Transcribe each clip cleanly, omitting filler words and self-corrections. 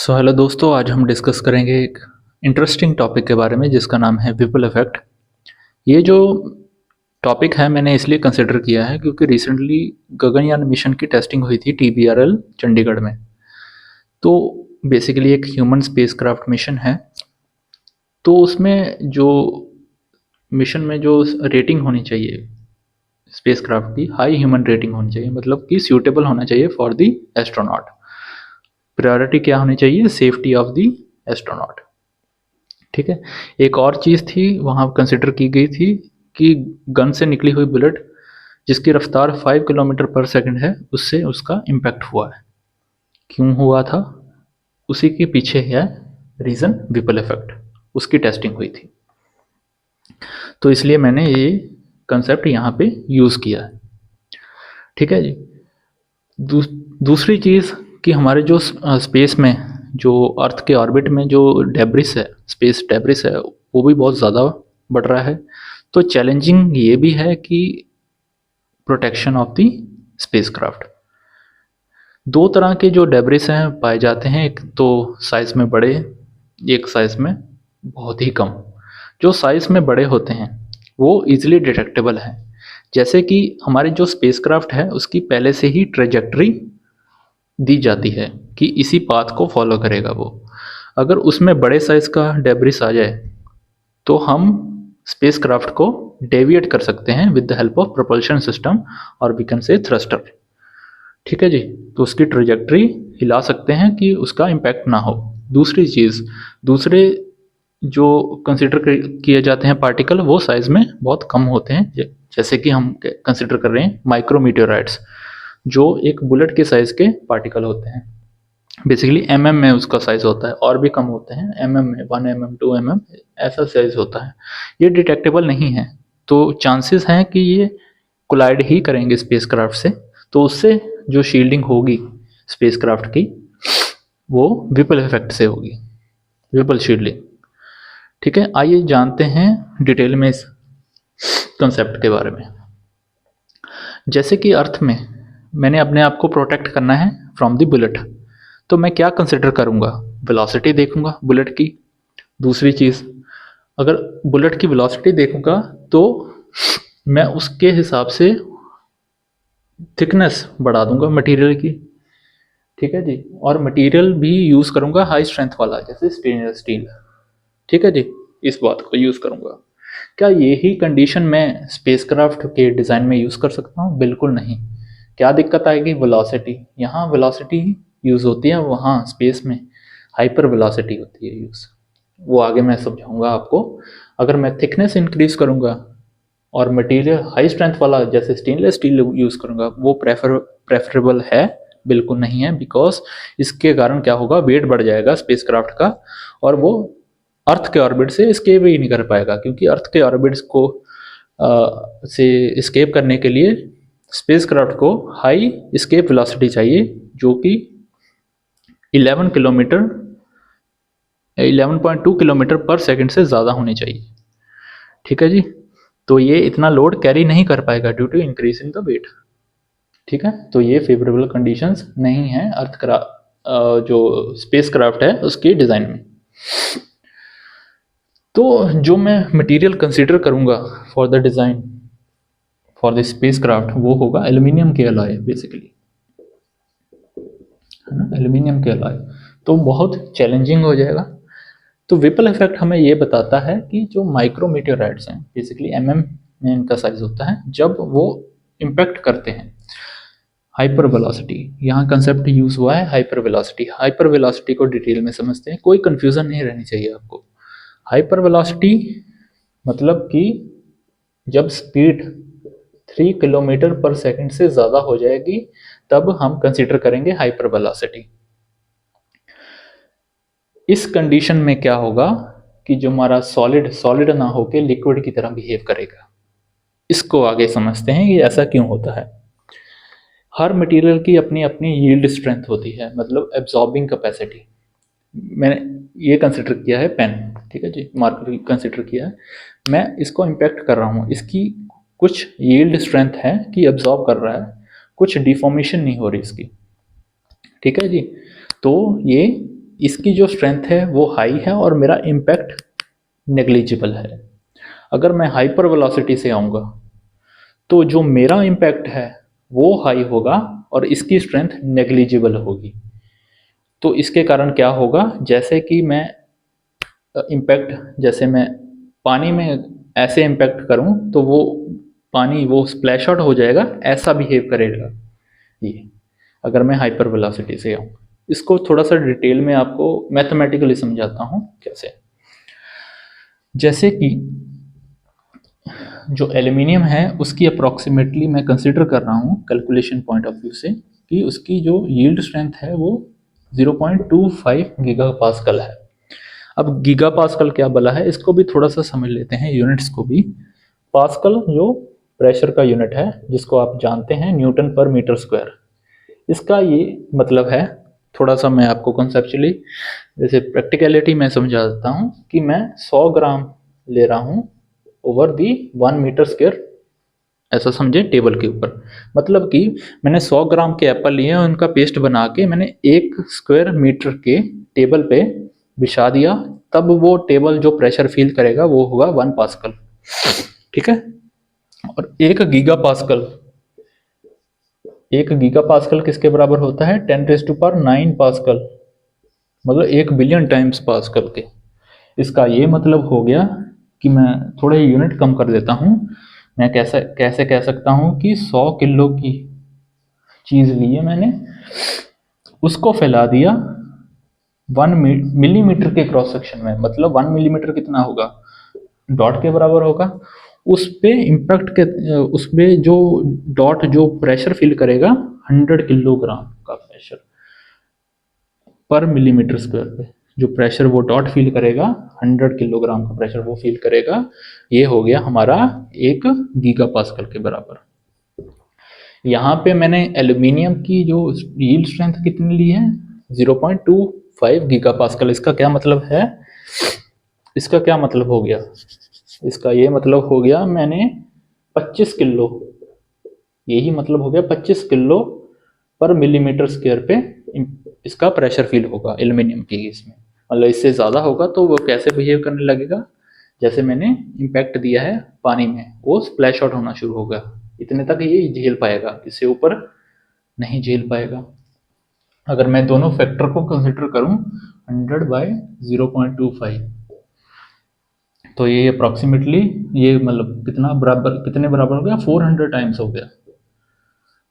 Hello दोस्तों, आज हम डिस्कस करेंगे एक इंटरेस्टिंग टॉपिक के बारे में जिसका नाम है विपल इफेक्ट। ये जो टॉपिक है मैंने इसलिए कंसिडर किया है क्योंकि रिसेंटली गगनयान मिशन की टेस्टिंग हुई थी TBRL चंडीगढ़ में। तो बेसिकली एक ह्यूमन स्पेसक्राफ्ट मिशन है। तो उसमें जो मिशन में जो रेटिंग होनी चाहिए स्पेसक्राफ्ट की, हाई ह्यूमन रेटिंग होनी चाहिए, मतलब कि सूटेबल होना चाहिए फॉर द एस्ट्रोनॉट। प्रायोरिटी क्या होनी चाहिए? Safety of the astronaut. ठीक है। एक और चीज़ थी वहाँ कंसिडर की गई थी कि गन से निकली हुई बुलेट जिसकी रफ्तार 5 किलोमीटर पर सेकंड है, उससे उसका इम्पैक्ट हुआ है। क्यों हुआ था? उसी के पीछे है रीज़न, विपल इफेक्ट। उसकी टेस्टिंग हुई थी, तो इसलिए मैंने ये कंसेप्ट यहाँ पे यूज़ किया है। ठीक है जी। दूसरी चीज़ कि हमारे जो स्पेस में, जो अर्थ के ऑर्बिट में जो डेब्रिस है, स्पेस डेब्रिस है, वो भी बहुत ज़्यादा बढ़ रहा है। तो चैलेंजिंग ये भी है कि प्रोटेक्शन ऑफ द स्पेसक्राफ्ट। दो तरह के जो डेब्रिस हैं पाए जाते हैं, एक तो साइज़ में बड़े, एक साइज़ में बहुत ही कम। जो साइज़ में बड़े होते हैं वो इजीली डिटेक्टेबल हैं। जैसे कि हमारे जो स्पेसक्राफ्ट है उसकी पहले से ही ट्रेजेक्ट्री दी जाती है कि इसी पाथ को फॉलो करेगा वो। अगर उसमें बड़े साइज़ का डेब्रिस आ जाए तो हम स्पेसक्राफ्ट को डेविएट कर सकते हैं with the help of propulsion system, और वी कैन से थ्रस्टर। ठीक है जी। तो उसकी ट्रेजेक्ट्री हिला सकते हैं कि उसका इम्पैक्ट ना हो। दूसरी चीज़, दूसरे जो कंसिडर किए जाते हैं पार्टिकल, वो साइज़ में बहुत कम होते हैं। जैसे कि हम कंसिडर कर रहे हैं माइक्रोमीटेराइट्स, जो एक बुलेट के साइज़ के पार्टिकल होते हैं। बेसिकली में उसका साइज़ होता है, और भी कम होते हैं, में 1 mm 2 mm ऐसा साइज़ होता है। ये डिटेक्टेबल नहीं है, तो चांसेस हैं कि ये कोलाइड ही करेंगे स्पेसक्राफ्ट से। तो उससे जो शील्डिंग होगी स्पेसक्राफ्ट की, वो विपल इफेक्ट से होगी, विपल शील्डिंग। ठीक है। आइए जानते हैं डिटेल में इस कंसेप्ट के बारे में। जैसे कि अर्थ में मैंने अपने आप को प्रोटेक्ट करना है फ्रॉम द बुलेट, तो मैं क्या कंसिडर करूँगा? वेलोसिटी देखूंगा बुलेट की। दूसरी चीज़, अगर बुलेट की वेलोसिटी देखूंगा तो मैं उसके हिसाब से थिकनेस बढ़ा दूंगा मटेरियल की। ठीक है जी। और मटेरियल भी यूज़ करूंगा हाई स्ट्रेंथ वाला, जैसे स्टेनलेस स्टील। ठीक है जी। इस बात को यूज़ करूंगा। क्या यही कंडीशन मैं स्पेसक्राफ्ट के डिज़ाइन में यूज़ कर सकता हूँ? बिल्कुल नहीं। क्या दिक्कत आएगी? वेलोसिटी। यहाँ वेलोसिटी यूज़ होती है, वहाँ स्पेस में हाइपर वेलोसिटी होती है यूज़। वो आगे मैं समझाऊंगा आपको। अगर मैं थिकनेस इंक्रीज करूंगा और मटेरियल हाई स्ट्रेंथ वाला जैसे स्टेनलेस स्टील यूज़ करूंगा, वो प्रेफरेबल है? बिल्कुल नहीं है। बिकॉज इसके कारण क्या होगा? वेट बढ़ जाएगा स्पेसक्राफ्ट का, और वो अर्थ के ऑर्बिट से स्केप ही नहीं कर पाएगा, क्योंकि अर्थ के ऑर्बिट्स को से स्केप करने के लिए स्पेसक्राफ्ट को हाई स्केप वेलोसिटी चाहिए, जो कि 11 किलोमीटर 11.2 किलोमीटर पर सेकंड से ज़्यादा होनी चाहिए। ठीक है जी। तो ये इतना लोड कैरी नहीं कर पाएगा due to increase in the weight. ठीक है। तो ये फेवरेबल कंडीशंस नहीं है जो स्पेसक्राफ्ट है उसके डिज़ाइन में। तो जो मैं मटेरियल कंसीडर करूंगा for the design for the spacecraft, वो होगा एल्यूमिनियम के अलॉय, बेसिकली, है ना, एल्यूमिनियम के अलॉय। तो बहुत चैलेंजिंग हो जाएगा। तो विपल इफेक्ट हमें ये बताता है कि जो माइक्रोमीटेराइट्स हैं, बेसिकली में इनका साइज होता है, जब वो इम्पैक्ट करते हैं हाइपर वेलोसिटी, यहाँ कंसेप्ट यूज हुआ है हाइपर वेलोसिटी। हाइपर वेलोसिटी को डिटेल में समझते हैं, कोई कंफ्यूजन नहीं रहनी चाहिए आपको। हाइपर वेलोसिटी मतलब कि जब स्पीड 3 किलोमीटर पर सेकंड से ज़्यादा हो जाएगी, तब हम कंसिडर करेंगे हाइपर वेलोसिटी। इस कंडीशन में क्या होगा कि जो हमारा सॉलिड सॉलिड ना होके लिक्विड की तरह बिहेव करेगा। इसको आगे समझते हैं कि ऐसा क्यों होता है। हर मटेरियल की अपनी अपनी यील्ड स्ट्रेंथ होती है, मतलब एब्जॉर्बिंग कैपेसिटी। मैंने ये कंसिडर किया है पेन, ठीक है जी, मार्कर कंसिडर किया है। मैं इसको इम्पैक्ट कर रहा हूँ, इसकी कुछ यील्ड स्ट्रेंथ है कि एब्जॉर्ब कर रहा है, कुछ डिफॉर्मेशन नहीं हो रही इसकी। ठीक है जी। तो ये इसकी जो स्ट्रेंथ है वो हाई है और मेरा इम्पैक्ट नेग्लिजिबल है। अगर मैं हाइपर वेलोसिटी से आऊँगा तो जो मेरा इम्पैक्ट है वो हाई होगा और इसकी स्ट्रेंथ नेग्लिजिबल होगी। तो इसके कारण क्या होगा, जैसे कि मैं इम्पैक्ट, जैसे मैं पानी में ऐसे इम्पैक्ट करूं तो वो पानी वो स्प्लैश आउट हो जाएगा, ऐसा बिहेव करेगा ये, अगर मैं हाइपर वेलोसिटी से आऊँ। इसको थोड़ा सा डिटेल में आपको मैथमेटिकली समझाता हूँ कैसे। जैसे कि जो एल्यूमिनियम है उसकी अप्रॉक्सीमेटली मैं कंसिडर कर रहा हूँ कैलकुलेशन पॉइंट ऑफ व्यू से कि उसकी जो यील्ड स्ट्रेंथ है वो 0.25 गीगा पास्कल है। अब गीगा पास्कल क्या बला है, इसको भी थोड़ा सा समझ लेते हैं, यूनिट्स को भी। पास्कल जो प्रेशर का यूनिट है जिसको आप जानते हैं न्यूटन पर मीटर स्क्वायर, इसका ये मतलब है, थोड़ा सा मैं आपको कॉन्सेप्चुअली जैसे प्रैक्टिकलिटी में समझा देता हूँ कि मैं 100 ग्राम ले रहा हूँ ओवर दी 1 मीटर स्क्वायर, ऐसा समझे टेबल के ऊपर। मतलब कि मैंने 100 ग्राम के एप्पल लिए और उनका पेस्ट बना के मैंने 1 स्क्वायर मीटर के टेबल पे बिछा दिया, तब वो टेबल जो प्रेशर फील करेगा वो होगा 1 पास्कल। ठीक है। और 1 गीगा पास्कल किसके बराबर होता है, 10⁻⁹ पास्कल, मतलब 1 बिलियन टाइम्स पास्कल के। इसका ये मतलब हो गया कि मैं थोड़े यूनिट कम कर देता हूँ, मैं कैसे कैसे कह सकता हूँ कि 100 किलो की चीज़ ली है मैंने, उसको फैला दिया 1 मिलीमीटर के क्रॉस सेक्शन में, मतलब 1 मिलीमीटर कितना होगा, डॉट के बराबर होगा। उस पे इम्पैक्ट के उस पे जो डॉट जो प्रेशर फील करेगा 100 किलोग्राम का प्रेशर पर मिलीमीटर स्क्वायर पे, जो प्रेशर वो डॉट फील करेगा 100 किलोग्राम का प्रेशर वो फील करेगा, ये हो गया हमारा 1 गीगा पास्कल के बराबर। यहाँ पे मैंने एल्यूमिनियम की जो यील्ड स्ट्रेंथ कितनी ली है, 0.25 गीगा पास्कल। इसका क्या मतलब है, इसका क्या मतलब हो गया, इसका ये मतलब हो गया मैंने 25 किलो, यही मतलब हो गया 25 किलो पर मिलीमीटर स्क्वायर पे इसका प्रेशर फील होगा एल्यूमिनियम की केस में। मतलब इससे ज़्यादा होगा तो वो कैसे बिहेव करने लगेगा, जैसे मैंने इम्पैक्ट दिया है पानी में, वो स्प्लैश आउट होना शुरू होगा, इतने तक ये झेल पाएगा, इससे ऊपर नहीं झेल पाएगा। अगर मैं दोनों फैक्टर को कंसिडर करूं 100/0.25, तो ये अप्रॉक्सीमेटली ये मतलब कितने बराबर हो गया, 400 टाइम्स हो गया।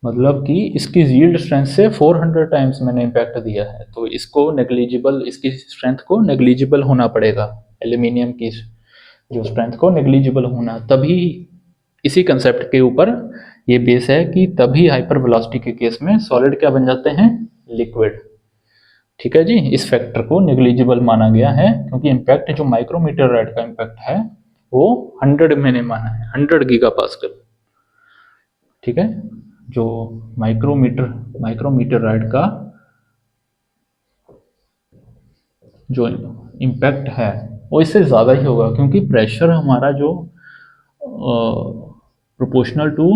मतलब कि इसकी यील्ड स्ट्रेंथ से 400 टाइम्स मैंने इम्पैक्ट दिया है, तो इसको नेग्लिजिबल, इसकी स्ट्रेंथ को नेग्लिजिबल होना पड़ेगा, एल्यूमिनियम की जो स्ट्रेंथ को नेग्लिजिबल होना, तभी इसी कंसेप्ट के ऊपर ये बेस है कि तभी हाइपर वेलोसिटी के केस में सॉलिड क्या बन जाते हैं, लिक्विड। ठीक है जी, इस फैक्टर को नेग्लिजिबल माना गया है क्योंकि इम्पैक्ट जो माइक्रोमीटर राइड का इम्पैक्ट है वो 100 मैंने माना है, 100 गीगा पास्कल। ठीक है, जो माइक्रोमीटर राइड का जो इम्पैक्ट है वो इससे ज़्यादा ही होगा, क्योंकि प्रेशर हमारा जो प्रोपोर्शनल टू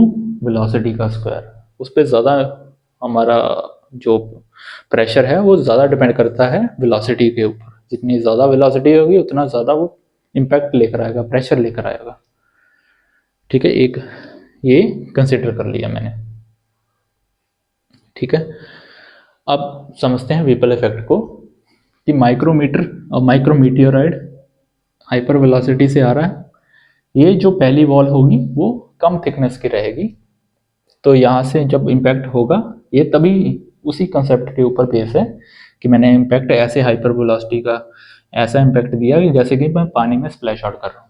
वेलोसिटी का स्क्वायर, उस पर ज़्यादा हमारा जो प्रेशर है वो ज़्यादा डिपेंड करता है वेलोसिटी के ऊपर। जितनी ज़्यादा वेलोसिटी होगी उतना ज़्यादा वो इम्पैक्ट लेकर आएगा, प्रेशर लेकर आएगा। ठीक है, एक ये कंसिडर कर लिया मैंने। ठीक है, अब समझते हैं वेपल इफेक्ट को कि माइक्रोमीटियोराइड हाइपर वेलोसिटी से आ रहा है, ये जो पहली वॉल होगी वो कम थिकनेस की रहेगी, तो यहाँ से जब इम्पैक्ट होगा ये तभी उसी कंसेप्ट के ऊपर बेस है कि मैंने इम्पैक्ट ऐसे हाइपर वेलोसिटी का ऐसा इम्पैक्ट दिया कि जैसे कि मैं पानी में स्प्लैश आउट कर रहा हूँ,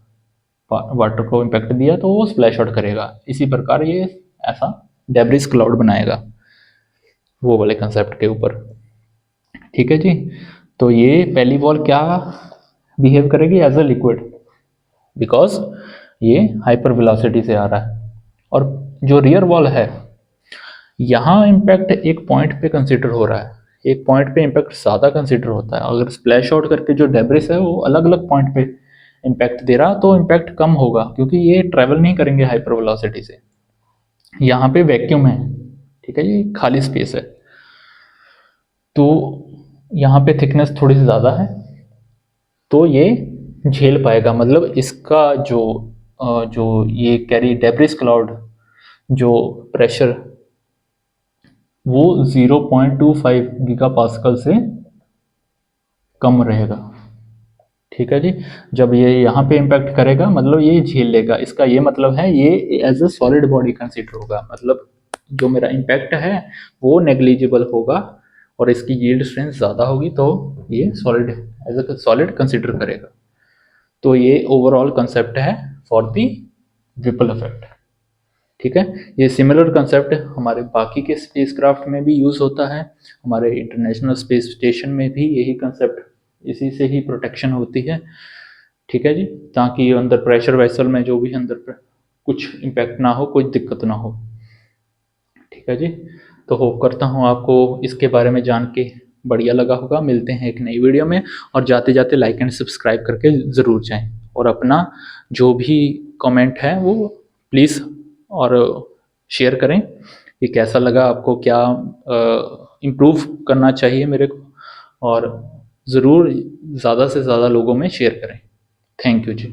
वाटर को इम्पैक्ट दिया तो वो स्प्लैश आउट करेगा, इसी प्रकार ये ऐसा डेब्रिस क्लाउड बनाएगा वो वाले कंसेप्ट के ऊपर। ठीक है जी, तो ये पहली वॉल क्या बिहेव करेगी, एज अ लिक्विड, बिकॉज ये हाइपर वेलोसिटी से आ रहा है। और जो रियर वॉल है, यहाँ इम्पैक्ट एक पॉइंट पे कंसिडर हो रहा है, एक पॉइंट पे इम्पैक्ट ज़्यादा कंसिडर होता है। अगर स्प्लैश आउट करके जो डेब्रिस है वो अलग अलग पॉइंट पे इम्पैक्ट दे रहा तो इम्पैक्ट कम होगा, क्योंकि ये ट्रैवल नहीं करेंगे हाइपर वेलोसिटी से। यहाँ पे वैक्यूम है, ठीक है, ये खाली स्पेस है, तो यहाँ पे थिकनेस थोड़ी सी ज़्यादा है, तो ये झेल पाएगा। मतलब इसका जो ये कैरी डेब्रिस क्लाउड जो प्रेशर वो 0.25 गीगा पास्कल से कम रहेगा। ठीक है जी। जब ये यहाँ पे इम्पैक्ट करेगा मतलब ये झेल लेगा, इसका ये मतलब है ये as a solid body consider होगा। मतलब जो मेरा इम्पैक्ट है वो नेग्लिजिबल होगा और इसकी यील्ड स्ट्रेंथ ज़्यादा होगी, तो ये solid as a solid consider करेगा। तो ये ओवरऑल कंसेप्ट है फॉर दी रिपल इफेक्ट। ठीक है। ये सिमिलर कंसेप्ट हमारे बाकी के स्पेसक्राफ्ट में भी यूज़ होता है, हमारे इंटरनेशनल स्पेस स्टेशन में भी यही कंसेप्ट, इसी से ही प्रोटेक्शन होती है। ठीक है जी। ताकि अंदर प्रेशर वेसल में जो भी अंदर कुछ इम्पैक्ट ना हो, कोई दिक्कत ना हो। ठीक है जी। तो होप करता हूँ आपको इसके बारे में जान के बढ़िया लगा होगा। मिलते हैं एक नई वीडियो में, और जाते जाते लाइक एंड सब्सक्राइब करके ज़रूर जाएं, और अपना जो भी कमेंट है वो प्लीज़ और शेयर करें कि कैसा लगा आपको, क्या इम्प्रूव करना चाहिए मेरे को, और ज़रूर ज़्यादा से ज़्यादा लोगों में शेयर करें। Thank you ji.